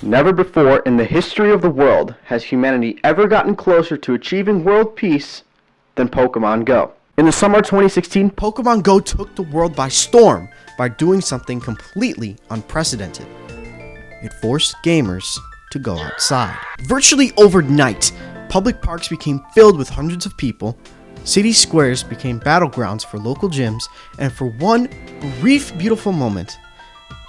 Never before in the history of the world has humanity ever gotten closer to achieving world peace than Pokémon Go. In the summer of 2016, Pokémon Go took the world by storm by doing something completely unprecedented. It forced gamers to go outside. Virtually overnight, public parks became filled with hundreds of people, city squares became battlegrounds for local gyms, and for one brief, beautiful moment,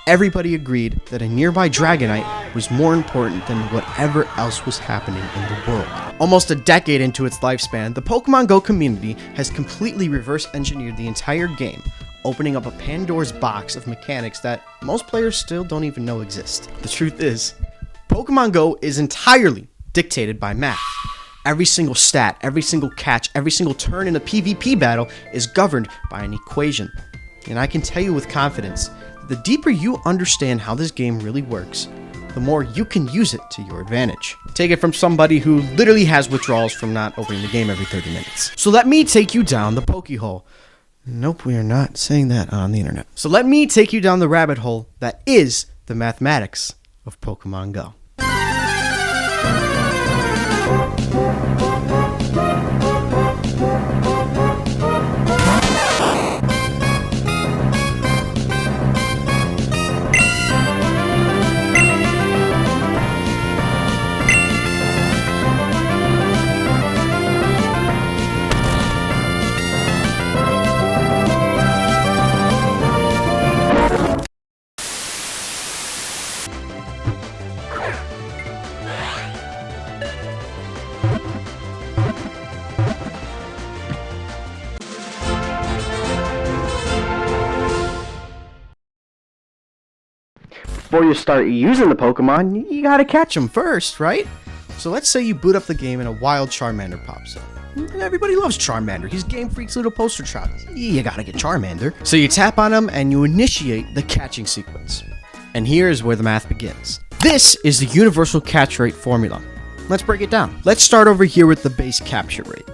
everybody agreed that a nearby Dragonite was more important than whatever else was happening in the world. Almost a decade into its lifespan, the Pokémon Go community has completely reverse engineered the entire game, opening up a Pandora's box of mechanics that most players still don't even know exist. The truth is, Pokémon Go is entirely dictated by math. Every single stat, every single catch, every single turn in a PvP battle is governed by an equation. And I can tell you with confidence, the deeper you understand how this game really works, the more you can use it to your advantage. Take it from somebody who literally has withdrawals from not opening the game every 30 minutes. So let me take you down the Pokehole. Nope, we are not saying that on the internet. So let me take you down the rabbit hole that is the mathematics of Pokemon Go. before you start using the Pokemon, you gotta catch them First, right? So let's say you boot up the game and a wild Charmander pops up. And everybody loves Charmander. He's Game Freak's little poster child. You gotta get Charmander. So you tap on him and you initiate the catching sequence. And here is where the math begins. This is the universal catch rate formula. Let's break it down. Let's start over here with the base capture rate.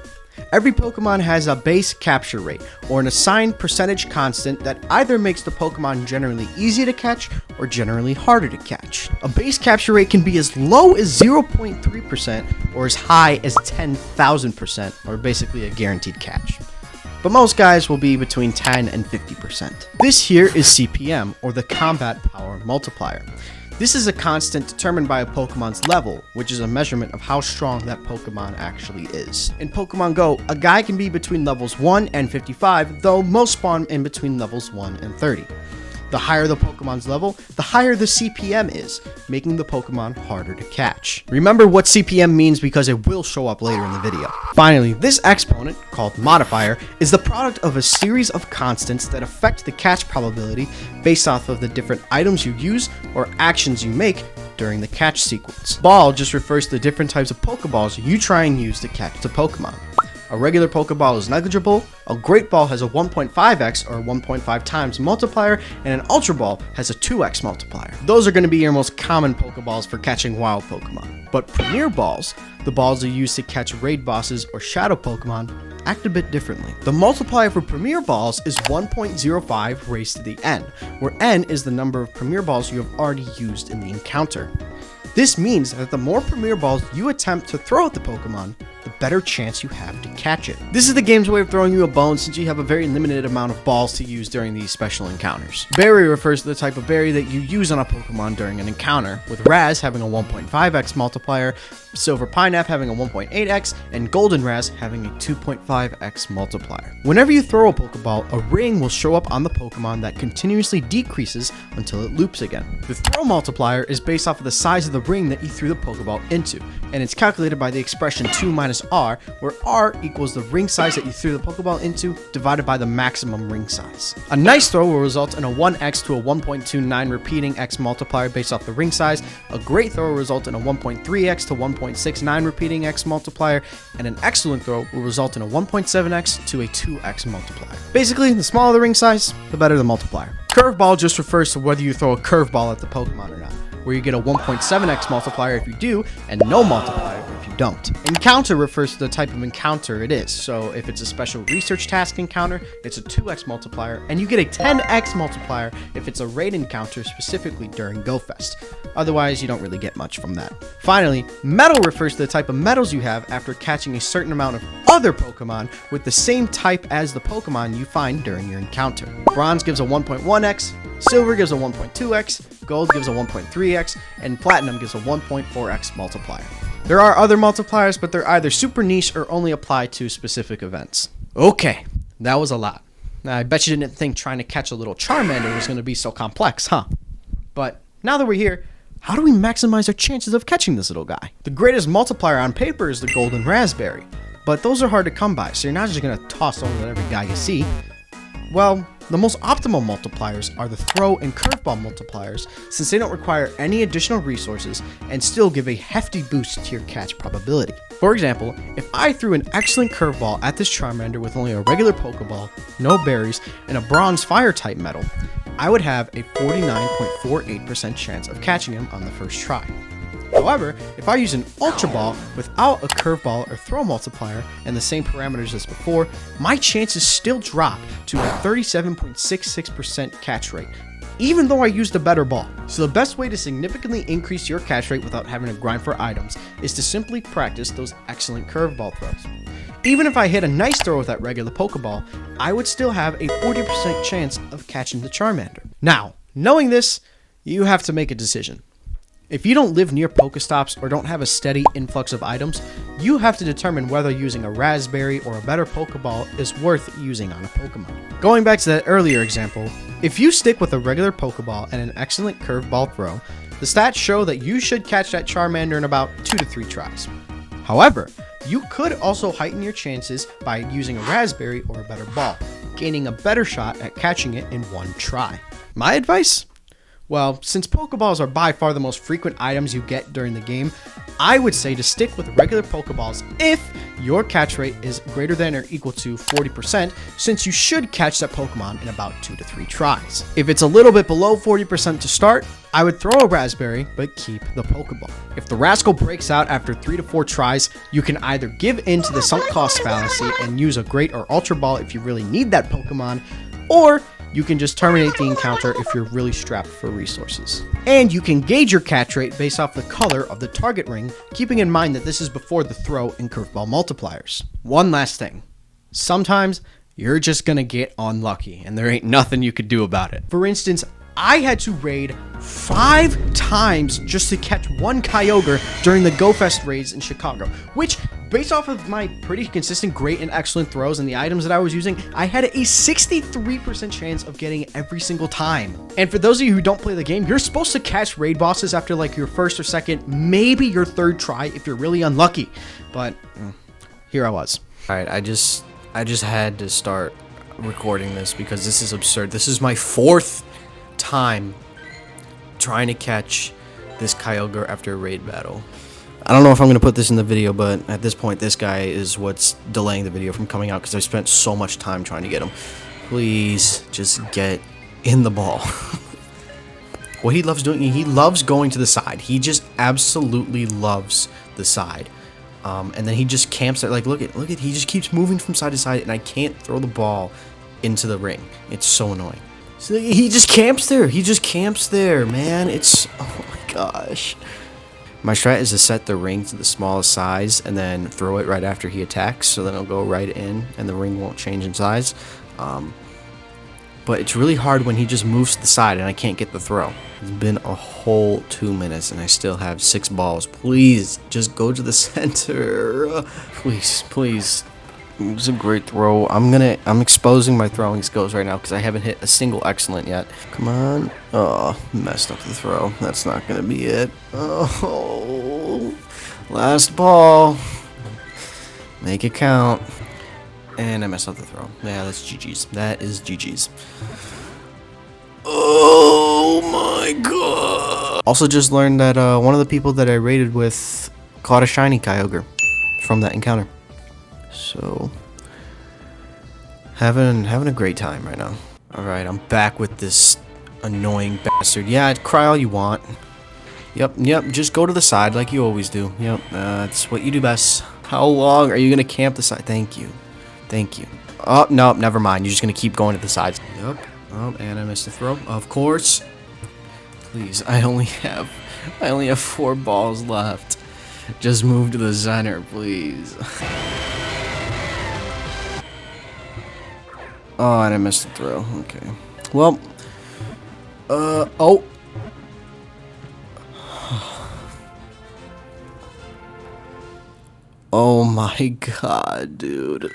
Every Pokemon has a base capture rate, or an assigned percentage constant that either makes the Pokemon generally easy to catch or generally harder to catch. A base capture rate can be as low as 0.3% or as high as 10,000%, or basically a guaranteed catch. But most guys will be between 10 and 50%. This here is CPM, or the Combat Power Multiplier. This is a constant determined by a Pokemon's level, which is a measurement of how strong that Pokemon actually is. In Pokemon Go, a guy can be between levels 1 and 55, though most spawn in between levels 1 and 30. The higher the Pokemon's level, the higher the CPM is, making the Pokemon harder to catch. Remember what CPM means because it will show up later in the video. Finally, this exponent, called modifier, is the product of a series of constants that affect the catch probability based off of the different items you use or actions you make during the catch sequence. Ball just refers to the different types of Pokeballs you try and use to catch the Pokemon. A regular Pokeball is negligible, a Great Ball has a 1.5x or 1.5 times multiplier, and an Ultra Ball has a 2x multiplier. Those are going to be your most common Pokeballs for catching wild Pokemon. But Premier Balls, the balls you use to catch raid bosses or shadow Pokemon, act a bit differently. The multiplier for Premier Balls is 1.05 raised to the n, where n is the number of Premier Balls you have already used in the encounter. This means that the more Premier Balls you attempt to throw at the Pokemon, the better chance you have to catch it. This is the game's way of throwing you a bone since you have a very limited amount of balls to use during these special encounters. Berry refers to the type of berry that you use on a Pokemon during an encounter, with Raz having a 1.5x multiplier, Silver Pineapple having a 1.8x, and Golden Raz having a 2.5x multiplier. Whenever you throw a Pokeball, a ring will show up on the Pokemon that continuously decreases until it loops again. The throw multiplier is based off of the size of the ring that you threw the Pokeball into, and it's calculated by the expression 2 minus r, where r equals the ring size that you threw the Pokeball into divided by the maximum ring size. A nice throw will result in a 1x to a 1.29 repeating x multiplier based off the ring size. A great throw will result in a 1.3x to 1.69 repeating x multiplier, and an excellent throw will result in a 1.7x to a 2x multiplier. Basically, the smaller the ring size, the better the multiplier. Curveball just refers to whether you throw a curveball at the Pokemon or not, where you get a 1.7x multiplier if you do, and no multiplier if you don't. don't. Encounter refers to the type of encounter it is. So if it's a special research task encounter, it's a 2x multiplier, and you get a 10x multiplier if it's a raid encounter specifically during GoFest. Otherwise, you don't really get much from that. Finally, medal refers to the type of medals you have after catching a certain amount of other Pokemon with the same type as the Pokemon you find during your encounter. Bronze gives a 1.1x, silver gives a 1.2x, gold gives a 1.3x, and platinum gives a 1.4x multiplier. There are other multipliers, but they're either super niche or only apply to specific events. Okay, that was a lot. Now, I bet you didn't think trying to catch a little Charmander was going to be so complex, huh? But now that we're here, how do we maximize our chances of catching this little guy? The greatest multiplier on paper is the golden raspberry, but those are hard to come by, so you're not just going to toss one at every guy you see. Well, the most optimal multipliers are the throw and curveball multipliers, since they don't require any additional resources and still give a hefty boost to your catch probability. For example, if I threw an excellent curveball at this Charmander with only a regular Pokeball, no berries, and a bronze fire type medal, I would have a 49.48% chance of catching him on the first try. However, if I use an Ultra Ball without a curveball or throw multiplier and the same parameters as before, my chances still drop to a 37.66% catch rate, even though I used a better ball. So the best way to significantly increase your catch rate without having to grind for items is to simply practice those excellent curveball throws. Even if I hit a nice throw with that regular Pokeball, I would still have a 40% chance of catching the Charmander. Now, knowing this, you have to make a decision. If you don't live near Pokestops or don't have a steady influx of items, you have to determine whether using a Raspberry or a better Pokeball is worth using on a Pokemon. Going back to that earlier example, if you stick with a regular Pokeball and an excellent curveball throw, the stats show that you should catch that Charmander in about 2 to 3 tries. However, you could also heighten your chances by using a Raspberry or a better ball, gaining a better shot at catching it in 1 try. My advice? Well, since Pokeballs are by far the most frequent items you get during the game, I would say to stick with regular Pokeballs if your catch rate is greater than or equal to 40%, since you should catch that Pokemon in about 2 to 3 tries. If it's a little bit below 40% to start, I would throw a Raspberry, but keep the Pokeball. If the Rascal breaks out after 3 to 4 tries, you can either give in to the sunk cost fallacy and use a Great or Ultra Ball if you really need that Pokemon, or you can just terminate the encounter if you're really strapped for resources. And you can gauge your catch rate based off the color of the target ring, keeping in mind that this is before the throw and curveball multipliers. One last thing. Sometimes you're just gonna get unlucky, and there ain't nothing you could do about it. For instance, I had to raid 5 times just to catch one Kyogre during the GoFest raids in Chicago, which, based off of my pretty consistent great and excellent throws and the items that I was using, I had a 63% chance of getting it every single time. And for those of you who don't play the game, you're supposed to catch raid bosses after like your first or second, maybe your 3rd try if you're really unlucky. But here I was. Alright, I just had to start recording this because this is absurd. This is my 4th time trying to catch this Kyogre after a raid battle. I don't know if I'm going to put this in the video, but at this point, this guy is what's delaying the video from coming out because I spent so much time trying to get him. Please, just get in the ball. What he loves doing, he loves going to the side. He just absolutely loves the side. And then he just camps there. Like, look at, he just keeps moving from side to side, and I can't throw the ball into the ring. It's so annoying. So he just camps there. He just camps there, man. It's, oh my gosh. My strat is to set the ring to the smallest size and then throw it right after he attacks, so then it'll go right in and the ring won't change in size. But it's really hard when he just moves to the side and I can't get the throw. It's been a whole 2 minutes and I still have 6 balls. Please, just go to the center. Please, please. It was a great throw. I'm exposing my throwing skills right now because I haven't hit a single excellent yet. Come on. Oh, messed up the throw. That's not gonna be it. Oh, last ball. Make it count. And I messed up the throw. Yeah, that's GG's. That is GG's. Oh my god. Also just learned that one of the people that I raided with caught a shiny Kyogre from that encounter. So, having a great time right now. Alright, I'm back with this annoying bastard. Yeah, cry all you want. Yep, just go to the side like you always do. Yep, that's what you do best. How long are you gonna camp the side? Thank you. Oh, no, never mind. You're just gonna keep going to the sides. Yep. Oh, and I missed the throw. Of course. Please, I only have 4 balls left. Just move to the center, please. Oh, and I missed the throw. Okay. Well, oh. Oh my god, dude.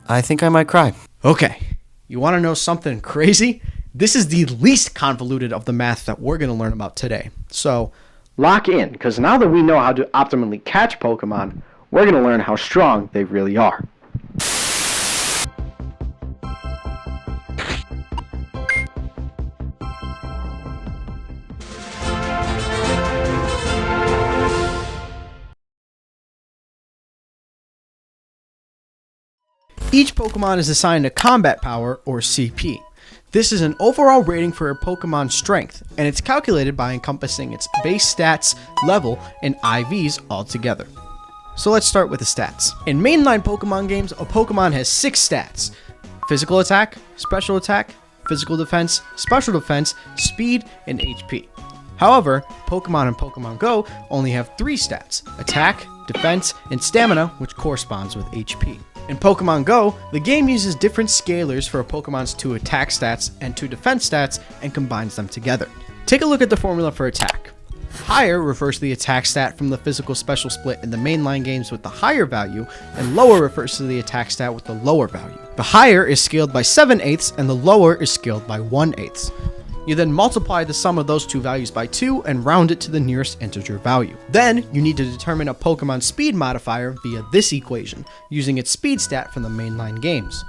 I think I might cry. Okay, you want to know something crazy? This is the least convoluted of the math that we're going to learn about today. So, Lock in, because now that we know how to optimally catch Pokemon, we're going to learn how strong they really are. each Pokemon is assigned a combat power, or CP. This is an overall rating for a Pokemon's strength, and it's calculated by encompassing its base stats, level, and IVs all together. So let's start with the stats. In mainline Pokemon games, a Pokemon has 6 stats: physical attack, physical defense, special defense, speed, and HP. However, Pokemon in Pokemon Go only have 3 stats: attack, defense, and stamina, which corresponds with HP. In Pokemon Go, the game uses different scalars for a Pokemon's 2 attack stats and 2 defense stats and combines them together. Take a look at the formula for attack. Higher refers to the attack stat from the physical special split in the mainline games with the higher value, and lower refers to the attack stat with the lower value. The higher is scaled by 7/8 and the lower is scaled by 1/8. You then multiply the sum of those two values by 2 and round it to the nearest integer value. Then, you need to determine a Pokemon's speed modifier via this equation, using its speed stat from the mainline games.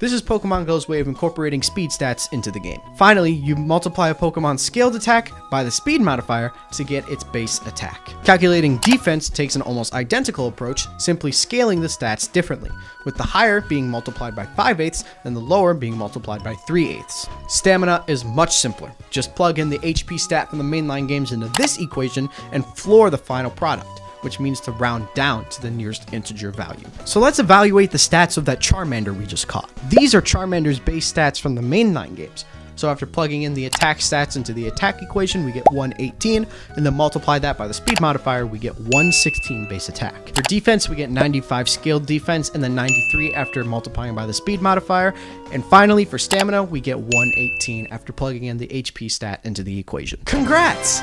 This is Pokemon Go's way of incorporating speed stats into the game. Finally, you multiply a Pokemon's scaled attack by the speed modifier to get its base attack. Calculating defense takes an almost identical approach, simply scaling the stats differently, with the higher being multiplied by 5/8 and the lower being multiplied by 3/8. Stamina is much simpler. Just plug in the HP stat from the mainline games into this equation and floor the final product, which means to round down to the nearest integer value. So let's evaluate the stats of that Charmander we just caught. These are Charmander's base stats from the mainline games. So after plugging in the attack stats into the attack equation, we get 118, and then multiply that by the speed modifier, we get 116 base attack. For defense, we get 95 scaled defense, and then 93 after multiplying by the speed modifier. And finally, for stamina, we get 118 after plugging in the HP stat into the equation. Congrats!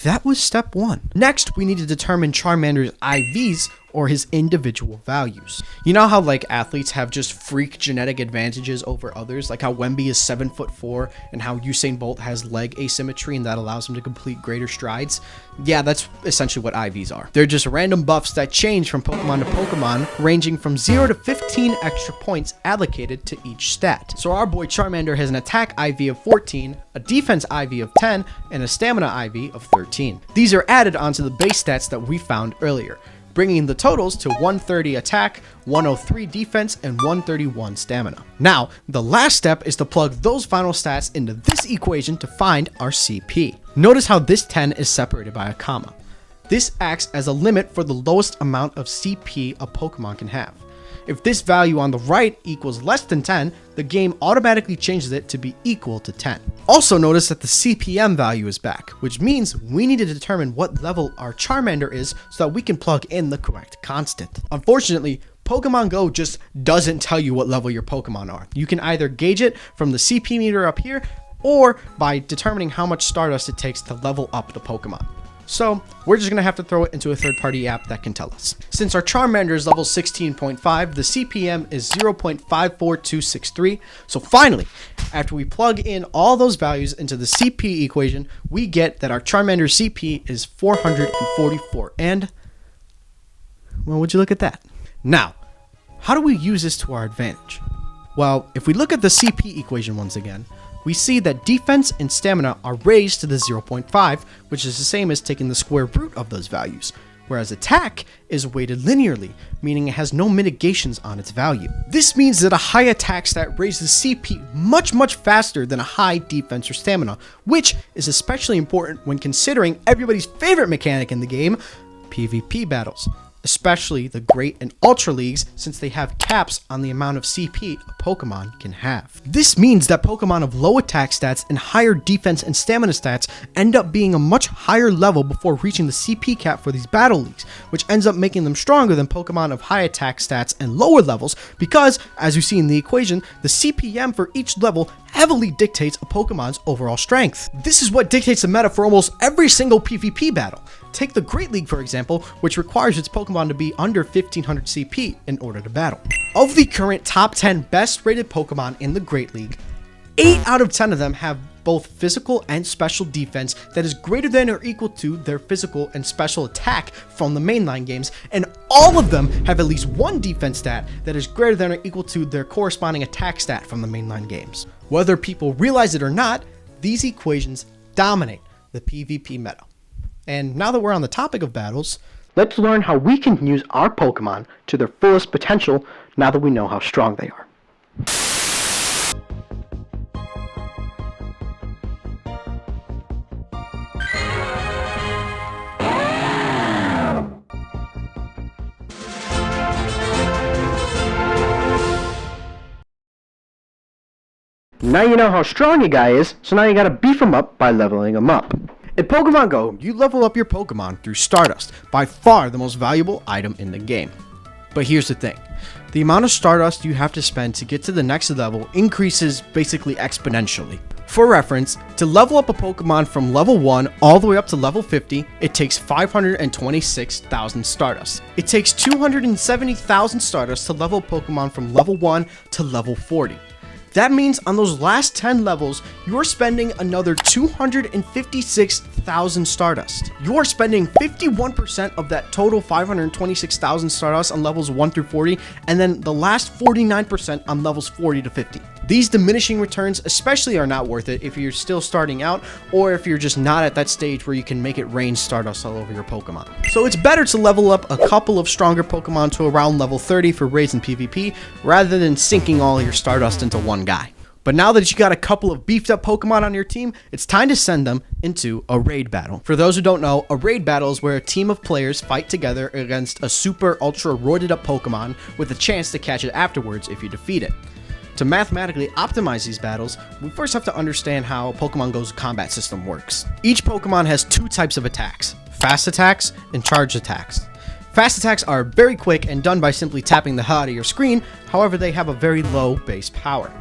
That was step 1. Next, we need to determine Charmander's IVs, or his individual values. You know how like athletes have just freak genetic advantages over others, like how Wemby is 7'4" and how Usain Bolt has leg asymmetry and that allows him to complete greater strides? Yeah, that's essentially what IVs are. They're just random buffs that change from Pokemon to Pokemon, ranging from 0 to 15 extra points allocated to each stat. So our boy Charmander has an attack IV of 14, a defense IV of 10, and a stamina IV of 13. These are added onto the base stats that we found earlier, bringing the totals to 130 attack, 103 defense, and 131 stamina. Now, the last step is to plug those final stats into this equation to find our CP. Notice how this 10 is separated by a comma. This acts as a limit for the lowest amount of CP a Pokemon can have. If this value on the right equals less than 10, the game automatically changes it to be equal to 10. Also notice that the CPM value is back, which means we need to determine what level our Charmander is so that we can plug in the correct constant. Unfortunately, Pokemon Go just doesn't tell you what level your Pokemon are. You can either gauge it from the CP meter up here, or by determining how much Stardust it takes to level up the Pokemon. So, we're just going to have to throw it into a third-party app that can tell us. Since our Charmander is level 16.5, the CPM is 0.54263. So finally, after we plug in all those values into the CP equation, we get that our Charmander CP is 444. And, well, would you look at that? Now, how do we use this to our advantage? Well, if we look at the CP equation once again, we see that defense and stamina are raised to the 0.5, which is the same as taking the square root of those values, whereas attack is weighted linearly, meaning it has no mitigations on its value. This means that a high attack stat raises CP much faster than a high defense or stamina, which is especially important when considering everybody's favorite mechanic in the game, PvP battles. Especially the Great and Ultra Leagues, since they have caps on the amount of CP a Pokemon can have. This means that Pokemon of low attack stats and higher defense and stamina stats end up being a much higher level before reaching the CP cap for these battle leagues, which ends up making them stronger than Pokemon of high attack stats and lower levels because, as you see in the equation, the CPM for each level heavily dictates a Pokemon's overall strength. This is what dictates the meta for almost every single PvP battle. Take the Great League, for example, which requires its Pokemon to be under 1500 CP in order to battle. Of the current top 10 best rated Pokemon in the Great League, 8 out of 10 of them have both physical and special defense that is greater than or equal to their physical and special attack from the mainline games, and all of them have at least one defense stat that is greater than or equal to their corresponding attack stat from the mainline games. Whether people realize it or not, these equations dominate the PvP meta. And now that we're on the topic of battles, let's learn how we can use our Pokemon to their fullest potential now that we know how strong they are. Now you know how strong a guy is, so now you gotta beef him up by leveling him up. in Pokemon Go, you level up your Pokemon through Stardust, by far the most valuable item in the game. But here's the thing. The amount of Stardust you have to spend to get to the next level increases basically exponentially. For reference, to level up a Pokemon from level 1 all the way up to level 50, it takes 526,000 Stardust. It takes 270,000 Stardust to level a Pokemon from level 1 to level 40. That means on those last 10 levels, you're spending another 256,000 Stardust. You're spending 51% of that total 526,000 Stardust on levels 1 through 40, and then the last 49% on levels 40 to 50. These diminishing returns especially are not worth it if you're still starting out, or if you're just not at that stage where you can make it rain Stardust all over your Pokemon. So it's better to level up a couple of stronger Pokemon to around level 30 for raids and PvP, rather than sinking all your Stardust into one guy. But now that you got a couple of beefed up Pokemon on your team, it's time to send them into a raid battle. For those who don't know, a raid battle is where a team of players fight together against a super ultra roided up Pokemon with a chance to catch it afterwards if you defeat it. To mathematically optimize these battles, we first have to understand how Pokemon Go's combat system works. Each Pokemon has two types of attacks, fast attacks and charged attacks. Fast attacks are very quick and done by simply tapping the hell out of your screen, however they have a very low base power.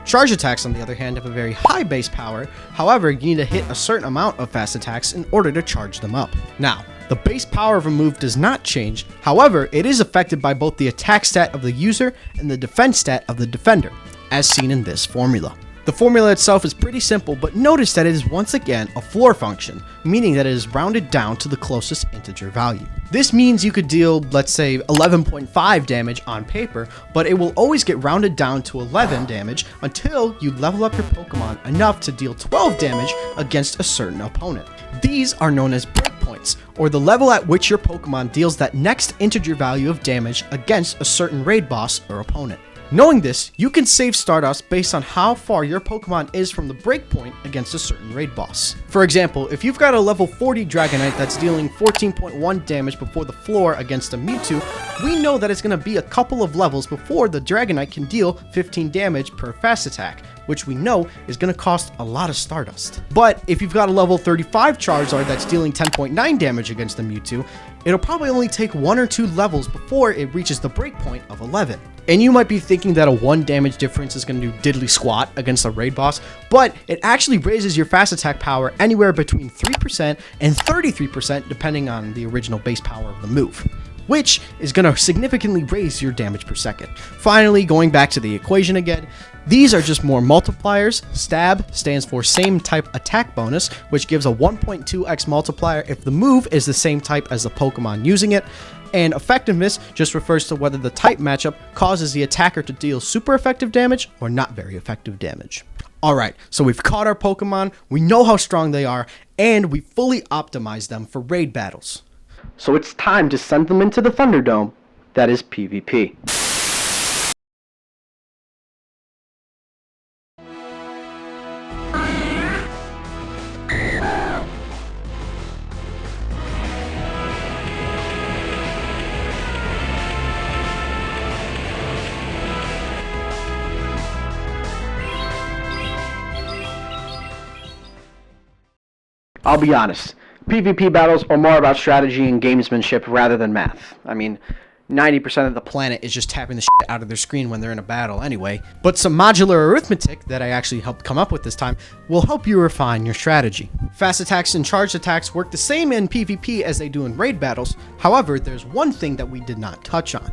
Charge attacks, on the other hand, have a very high base power, however you need to hit a certain amount of fast attacks in order to charge them up. Now, the base power of a move does not change, however it is affected by both the attack stat of the user and the defense stat of the defender, as seen in this formula. The formula itself is pretty simple, but notice that it is once again a floor function, meaning that it is rounded down to the closest integer value. This means you could deal, let's say, 11.5 damage on paper, but it will always get rounded down to 11 damage until you level up your Pokemon enough to deal 12 damage against a certain opponent. These are known as breakpoints, or the level at which your Pokemon deals that next integer value of damage against a certain raid boss or opponent. Knowing this, you can save Stardust based on how far your Pokemon is from the breakpoint against a certain raid boss. For example, if you've got a level 40 Dragonite that's dealing 14.1 damage before the floor against a Mewtwo, we know that it's going to be a couple of levels before the Dragonite can deal 15 damage per fast attack, which we know is going to cost a lot of Stardust. But if you've got a level 35 Charizard that's dealing 10.9 damage against the Mewtwo, it'll probably only take 1 or 2 levels before it reaches the breakpoint of 11. And you might be thinking that a 1 damage difference is going to do diddly squat against a raid boss, but it actually raises your fast attack power anywhere between 3% and 33% depending on the original base power of the move, which is going to significantly raise your damage per second. Finally, going back to the equation again, these are just more multipliers. Stab stands for same type attack bonus, which gives a 1.2x multiplier if the move is the same type as the Pokemon using it. And effectiveness just refers to whether the type matchup causes the attacker to deal super effective damage or not very effective damage. Alright, so we've caught our Pokemon, we know how strong they are, and we fully optimized them for raid battles. So it's time to send them into the Thunderdome that is PvP. I'll be honest, PvP battles are more about strategy and gamesmanship rather than math. I mean, 90% of the Planet is just tapping the shit out of their screen when they're in a battle anyway. But some modular arithmetic that I actually helped come up with this time will help you refine your strategy. Fast attacks and charged attacks work the same in PvP as they do in raid battles. However, there's one thing that we did not touch on.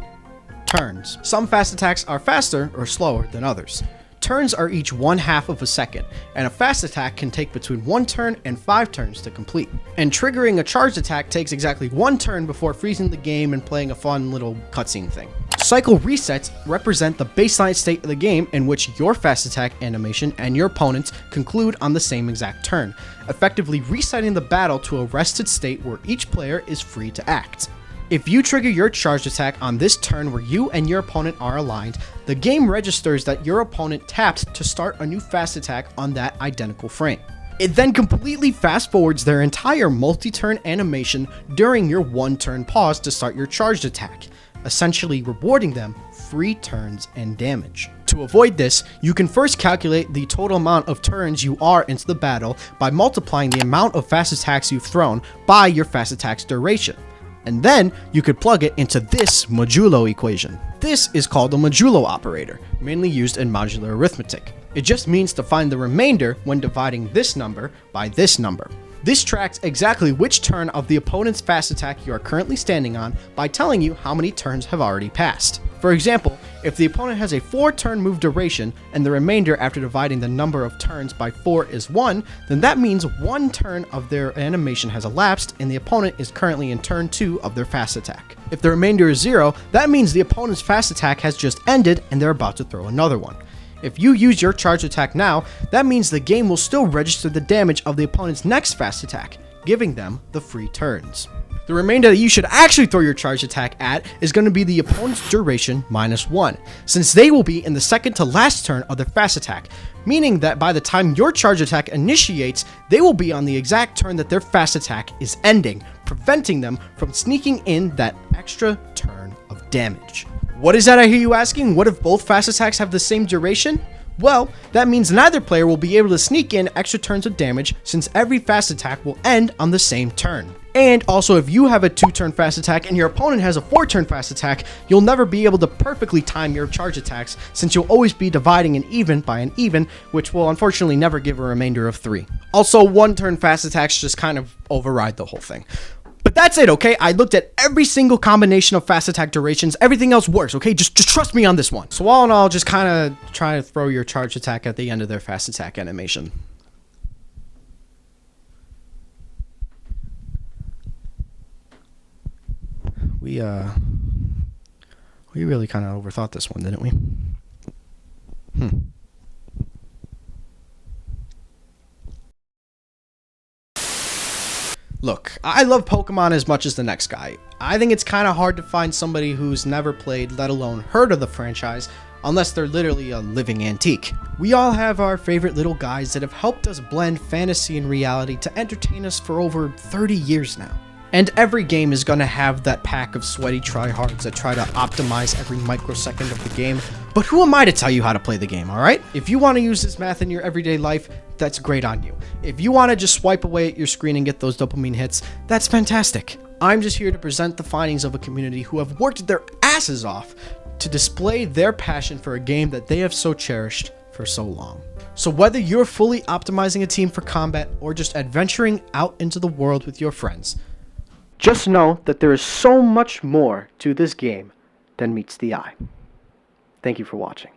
Turns. Some fast attacks are faster or slower than others. Turns are each 1/2 of a second, and a fast attack can take between 1 turn and 5 turns to complete. And triggering a charged attack takes exactly 1 turn before freezing the game and playing a fun little cutscene thing. Cycle resets represent the baseline state of the game in which your fast attack animation and your opponents conclude on the same exact turn, effectively resetting the battle to a rested state where each player is free to act. If you trigger your charged attack on this turn where you and your opponent are aligned, the game registers that your opponent tapped to start a new fast attack on that identical frame. It then completely fast forwards their entire multi-turn animation during your 1-turn pause to start your charged attack, essentially rewarding them free turns and damage. To avoid this, you can first calculate the total amount of turns you are into the battle by multiplying the amount of fast attacks you've thrown by your fast attack's duration. And then you could plug it into this modulo equation. This is called a modulo operator, mainly used in modular arithmetic. It just means to find the remainder when dividing this number by this number. This tracks exactly which turn of the opponent's fast attack you are currently standing on by telling you how many turns have already passed. For example, if the opponent has a 4-turn move duration and the remainder after dividing the number of turns by 4 is 1, then that means 1 turn of their animation has elapsed and the opponent is currently in turn 2 of their fast attack. If the remainder is 0, that means the opponent's fast attack has just ended and they're about to throw another one. If you use your charge attack now, that means the game will still register the damage of the opponent's next fast attack, giving them the free turns. The remainder that you should actually throw your charge attack at is going to be the opponent's duration minus 1, since they will be in the second to last turn of their fast attack, meaning that by the time your charge attack initiates, they will be on the exact turn that their fast attack is ending, preventing them from sneaking in that extra turn of damage. What is that I hear you asking? What if both fast attacks have the same duration? Well, that means neither player will be able to sneak in extra turns of damage since every fast attack will end on the same turn. And also, if you have a 2-turn fast attack and your opponent has a 4-turn fast attack, you'll never be able to perfectly time your charge attacks since you'll always be dividing an even by an even, which will unfortunately never give a remainder of 3. Also, 1-turn fast attacks just kind of override the whole thing. But that's it, okay? I looked at every single combination of fast attack durations. Everything else works, okay? Just trust me on this one. So all in all, just kind of try to throw your charge attack at the end of their fast attack animation. We really kind of overthought this one, didn't we? Look, I love Pokemon as much as the next guy. I think it's kind of hard to find somebody who's never played, let alone heard of the franchise, unless they're literally a living antique. We all have our favorite little guys that have helped us blend fantasy and reality to entertain us for over 30 years now. And every game is going to have that pack of sweaty tryhards that try to optimize every microsecond of the game. But who am I to tell you how to play the game, alright? If you want to use this math in your everyday life, that's great on you. If you want to just swipe away at your screen and get those dopamine hits, that's fantastic. I'm just here to present the findings of a community who have worked their asses off to display their passion for a game that they have so cherished for so long. So whether you're fully optimizing a team for combat or just adventuring out into the world with your friends, just know that there is so much more to this game than meets the eye. Thank you for watching.